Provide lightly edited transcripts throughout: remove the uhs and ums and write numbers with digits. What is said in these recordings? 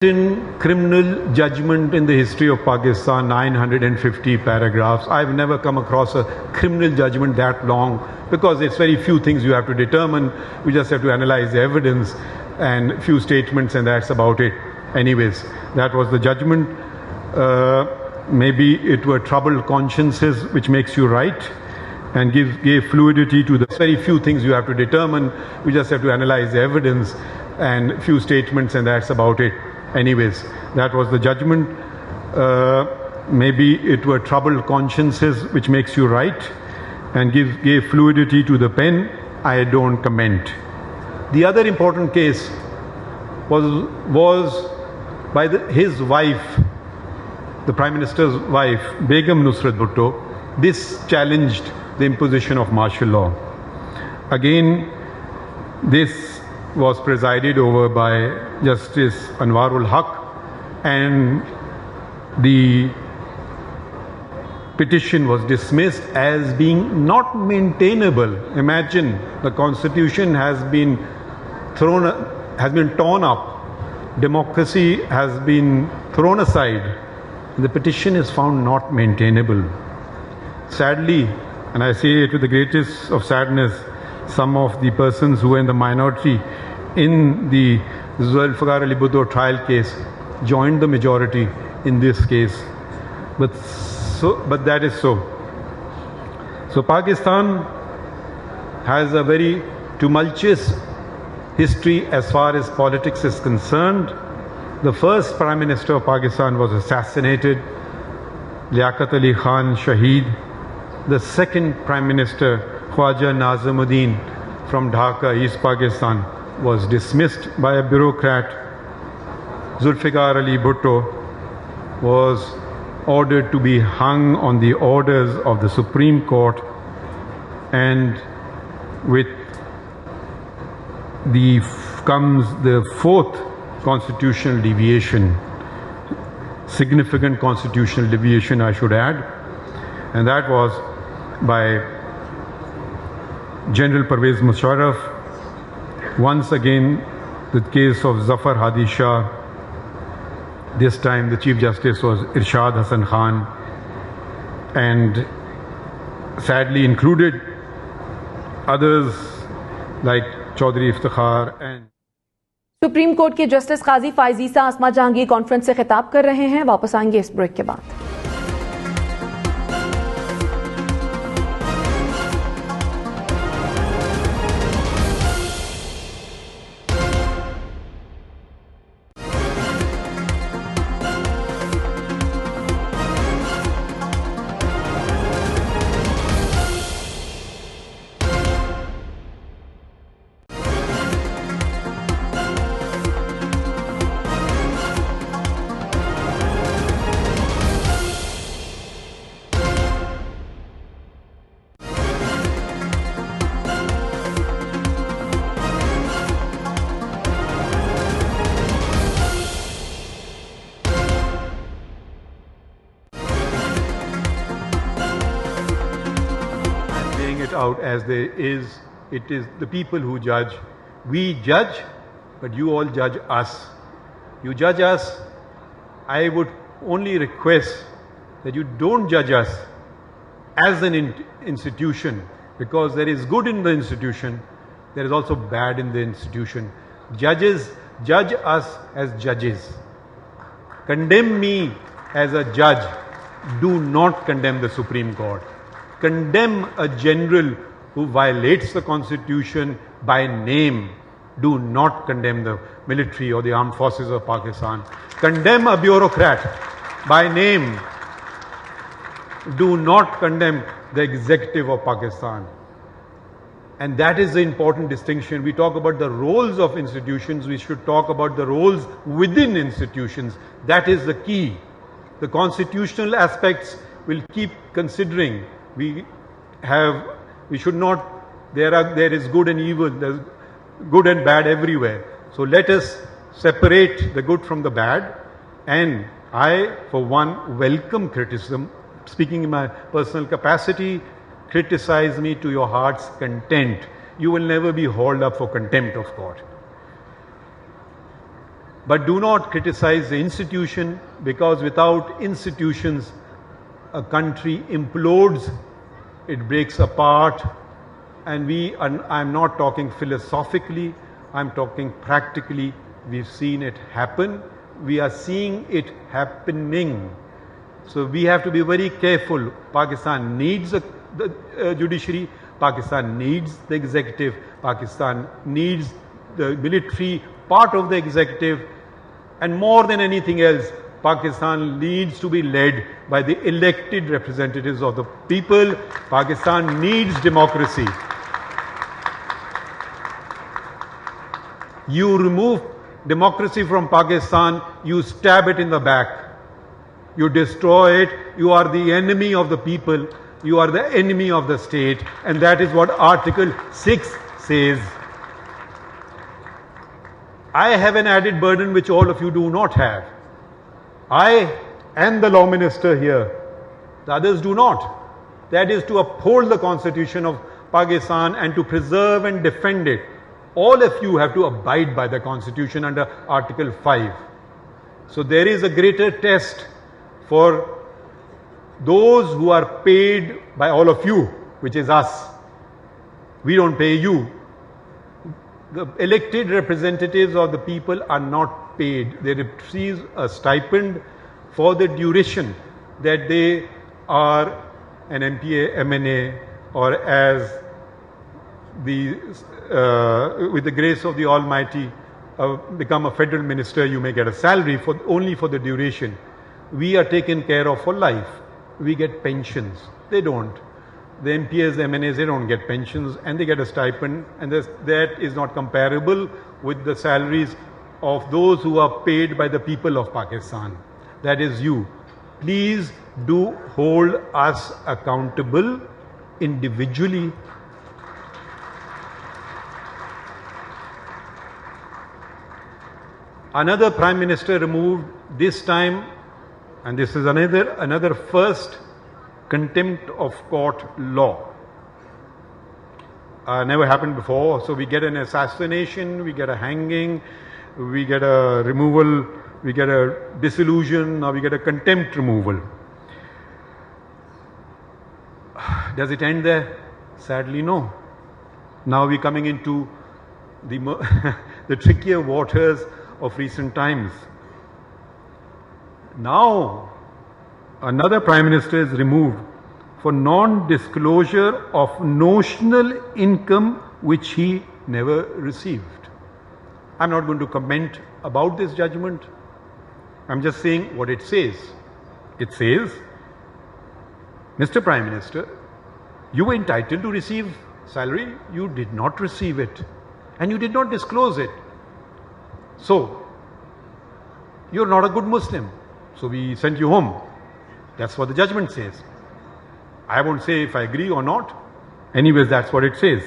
Criminal judgment in the history of Pakistan, 950 paragraphs. I've never come across a criminal judgment that long, because it's very few things you have to determine. We just have to analyze the evidence and few statements, and that's about it. Anyways, that was the judgment. Maybe it were troubled consciences which makes you right and gave fluidity to the very few things you have to determine. We just have to analyze the evidence and few statements, and that's about it. Anyways, that was the judgment. Maybe it were troubled consciences which makes you right and gave fluidity to the pen. I don't comment. The other important case was by his wife, the Prime Minister's wife, Begum Nusrat Bhutto. This challenged the imposition of martial law. Again, this was presided over by Justice Anwarul Haq, and the petition was dismissed as being not maintainable. Imagine, the constitution has been torn up, democracy has been thrown aside, and the petition is found not maintainable. Sadly, and I say it with the greatest of sadness, some of the persons who were in the minority in the Zulfikar Ali Bhutto trial case joined the majority in this case. But that is so. So Pakistan has a very tumultuous history as far as politics is concerned. The first Prime Minister of Pakistan was assassinated, Liaquat Ali Khan Shaheed. The second Prime Minister, Khwaja Nazimuddin from Dhaka, East Pakistan, was dismissed by a bureaucrat. Zulfikar Ali Bhutto was ordered to be hung on the orders of the Supreme Court, and with comes the fourth constitutional deviation, significant constitutional deviation I should add, and that was by General Pervez Musharraf. Once again, the case of Zafar Hadi Shah. This time the Chief Justice was Irshad Hassan Khan, and sadly included others like Chaudhry Iftikhar and supreme court के justice काजी फायजी आसमा Jahangir conference से खिताब कर रहे हैं। वापस आएंगे इस break के बाद। out as it is the people who judge. We judge, but you all judge us. You judge us. I would only request that you don't judge us as an institution, because there is good in the institution, there is also bad in the institution. Judges judge us as judges. Condemn me as a judge. Do not condemn the Supreme Court. Condemn a general who violates the constitution by name. Do not condemn the military or the armed forces of Pakistan. Condemn a bureaucrat by name. Do not condemn the executive of Pakistan. And that is the important distinction. We talk about the roles of institutions, we should talk about the roles within institutions. That is the key. The constitutional aspects we'll keep considering. We should not, there is good and evil, there's good and bad everywhere. So let us separate the good from the bad. And I, for one, welcome criticism. Speaking in my personal capacity, criticize me to your heart's content. You will never be hauled up for contempt of court. But do not criticize the institution, because without institutions, a country implodes, it breaks apart. And I'm not talking philosophically, I'm talking practically. We've seen it happen. We are seeing it happening. So we have to be very careful. Pakistan needs the judiciary. Pakistan needs the executive. Pakistan needs the military part of the executive. And more than anything else, Pakistan needs to be led by the elected representatives of the people. Pakistan needs democracy. You remove democracy from Pakistan, you stab it in the back. You destroy it, you are the enemy of the people, you are the enemy of the state, and that is what Article 6 says. I have an added burden which all of you do not have. I and the law minister here, the others do not. That is to uphold the constitution of Pakistan and to preserve and defend it. All of you have to abide by the constitution under Article 5. So there is a greater test for those who are paid by all of you, which is us. We don't pay you. The elected representatives of the people are not paid. They receive a stipend for the duration that they are an MPA, MNA, or as with the grace of the Almighty, become a federal minister. You may get a salary only for the duration. We are taken care of for life. We get pensions. They don't. The MPAs, MNAs, they don't get pensions, and they get a stipend, and that is not comparable with the salaries of those who are paid by the people of Pakistan. That is you. Please do hold us accountable individually. Another Prime Minister removed this time, and this is another first contempt of court law. Never happened before. So we get an assassination, we get a hanging, we get a removal, we get a dissolution, now we get a contempt removal. Does it end there? Sadly, no. Now we're coming into the trickier waters of recent times. Now, another Prime Minister is removed for non-disclosure of notional income which he never received. I'm not going to comment about this judgment. I'm just saying what it says. It says, Mr. Prime Minister, you were entitled to receive salary, you did not receive it, and you did not disclose it. So, you're not a good Muslim. So we sent you home. That's what the judgment says. I won't say if I agree or not. Anyways, that's what it says.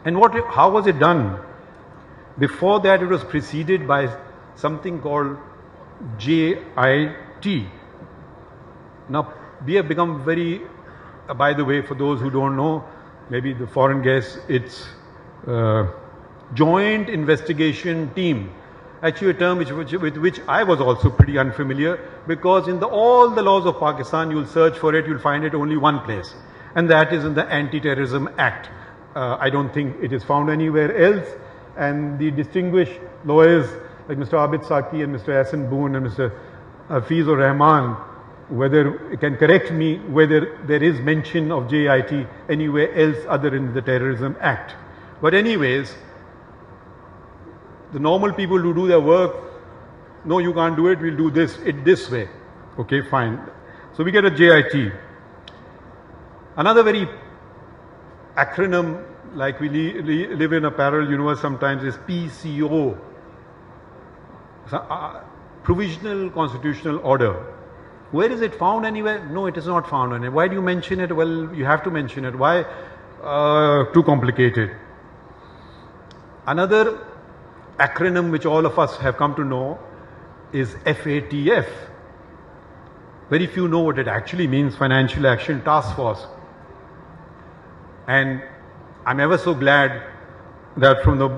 And how was it done? Before that, it was preceded by something called JIT. Now, we have become very, by the way, for those who don't know, maybe the foreign guests, it's Joint Investigation Team. Actually a term with which I was also pretty unfamiliar, because in all the laws of Pakistan, you'll search for it, you'll find it only one place, and that is in the Anti-Terrorism Act. I don't think it is found anywhere else, and the distinguished lawyers like Mr. Abid Saki and Mr. Hassan Boone and Mr. Hafiz Rahman, whether you can correct me whether there is mention of JIT anywhere else other than the Terrorism Act. But anyways, the normal people who do their work, no, you can't do it, we'll do it this way. Okay, fine. So we get a JIT. Another very acronym, like we live in a parallel universe sometimes, is PCO. Provisional Constitutional Order. Where is it found anywhere? No, it is not found anywhere. Why do you mention it? Well, you have to mention it. Why? Too complicated. Another acronym which all of us have come to know is FATF. Very few know what it actually means, Financial Action Task Force. And I'm ever so glad that from the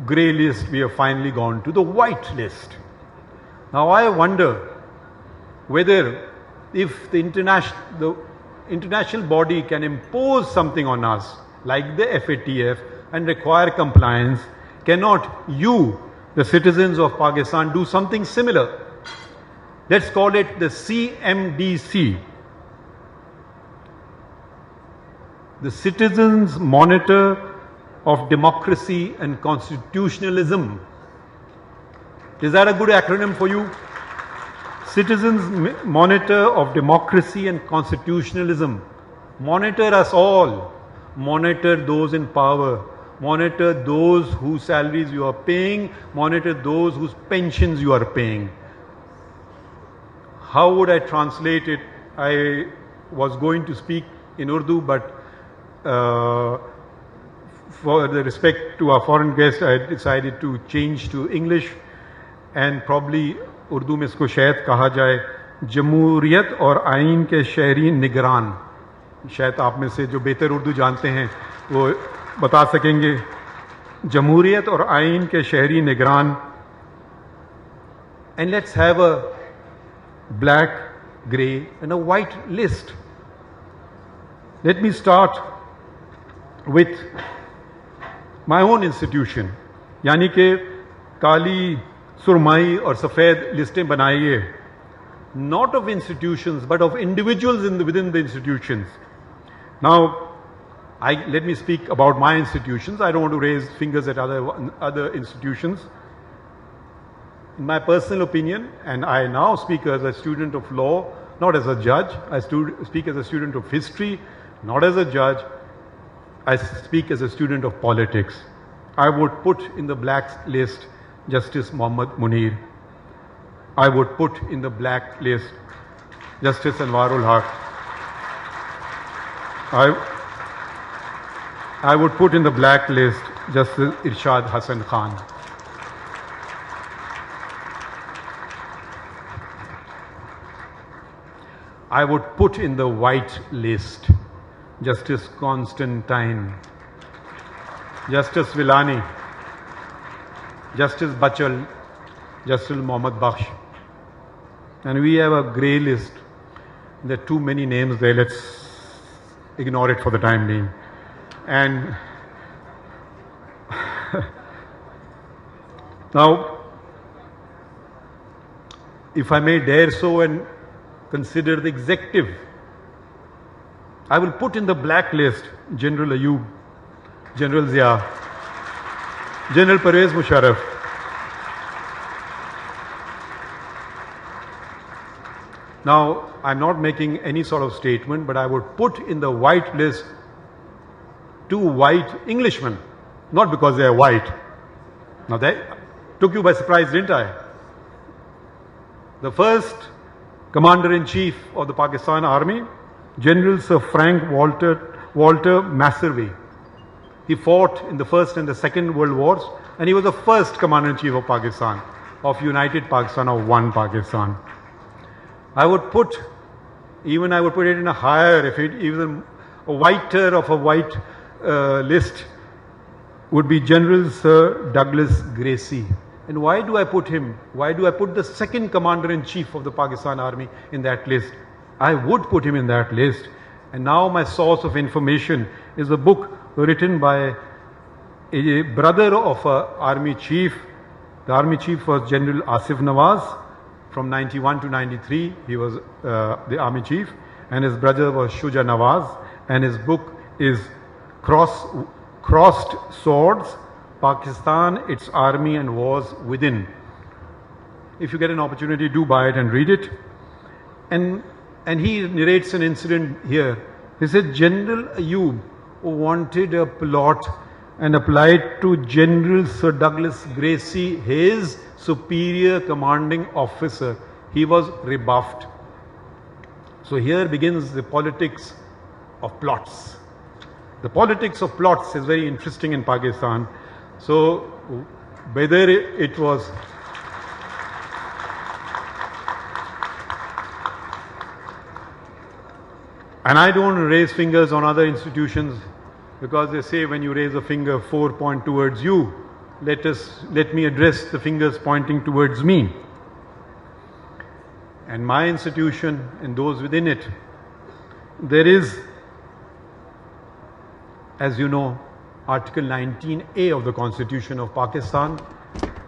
grey list, we have finally gone to the white list. Now I wonder whether if the international body can impose something on us, like the FATF, and require compliance, cannot you, the citizens of Pakistan, do something similar? Let's call it the CMDC. The Citizens Monitor of Democracy and Constitutionalism. Is that a good acronym for you? Citizens Monitor of Democracy and Constitutionalism. Monitor us all. Monitor those in power. Monitor those whose salaries you are paying. Monitor those whose pensions you are paying. How would I translate it? I was going to speak in Urdu, but for the respect to our foreign guests, I decided to change to English, and probably Urdu में इसको शायद कहा जाए जमहूरियत और आइन के शहरी निगरान. शायद आप में से जो बेहतर उर्दू जानते हैं वो बता सकेंगे. जमहूरियत और आइन के शहरी निगरान. And let's have a black, grey and a white list. Let me start with my own institution. यानी कि काली, सुरमाई और सफ़ेद लिस्टें बनाइए. Not of institutions but of individuals within the institutions. Now, let me speak about my institutions. I don't want to raise fingers at other institutions. In my personal opinion, and I now speak as a student of law, not as a judge. I speak as a student of history, not as a judge. I speak as a student of politics. I would put in the black list Justice Muhammad Munir. I would put in the black list Justice Anwarul Haq. I would put in the black list Justice Irshad Hassan Khan. I would put in the white list Justice Constantine, Justice Villani, Justice Bachal, Justice Mohammad Bakhsh. And we have a grey list. There are too many names there. Let's ignore it for the time being. And now, if I may dare so and consider the executive, I will put in the black list General Ayub, General Zia, General Pervez Musharraf. Now, I'm not making any sort of statement, but I would put in the white list 2 white Englishmen, not because they are white. Now, that took you by surprise, didn't I? The first Commander-in-Chief of the Pakistan Army, General Sir Frank Walter Maservey. He fought in the First and the Second World Wars, and he was the first Commander-in-Chief of Pakistan, of United Pakistan, of one Pakistan. I would put it in a higher, if it even a whiter of a white list would be General Sir Douglas Gracie. And why do I put him? Why do I put the second Commander-in-Chief of the Pakistan Army in that list? I would put him in that list. And now my source of information is a book written by a brother of an army chief. The army chief was General Asif Nawaz. From 91 to 93, he was the army chief, and his brother was Shuja Nawaz, and his book is Crossed Swords, Pakistan, Its Army and Wars Within. If you get an opportunity, do buy it and read it. And he narrates an incident here. He said General Ayub wanted a plot and applied to General Sir Douglas Gracie, his superior commanding officer. He was rebuffed. So here begins the politics of plots. The politics of plots is very interesting in Pakistan. So whether it was and I don't raise fingers on other institutions, because they say when you raise a finger 4 point towards you, let me address the fingers pointing towards me and my institution and those within it. There is, as you know, Article 19A of the Constitution of Pakistan.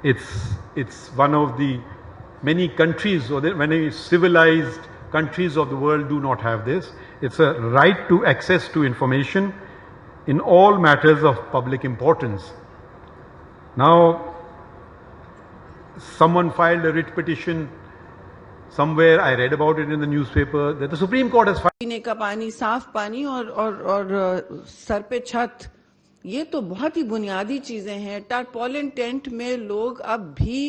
It's one of the many countries, or many civilized countries of the world do not have this. It's a right to access to information in all matters of public importance. Now, someone filed a writ petition somewhere, I read about it in the newspaper, that the Supreme Court has filed. पीने का पानी, साफ पानी और sir पे छत, ये तो बहुत ही बुनियादी चीजें हैं. टारपॉलिन टेंट में लोग अब भी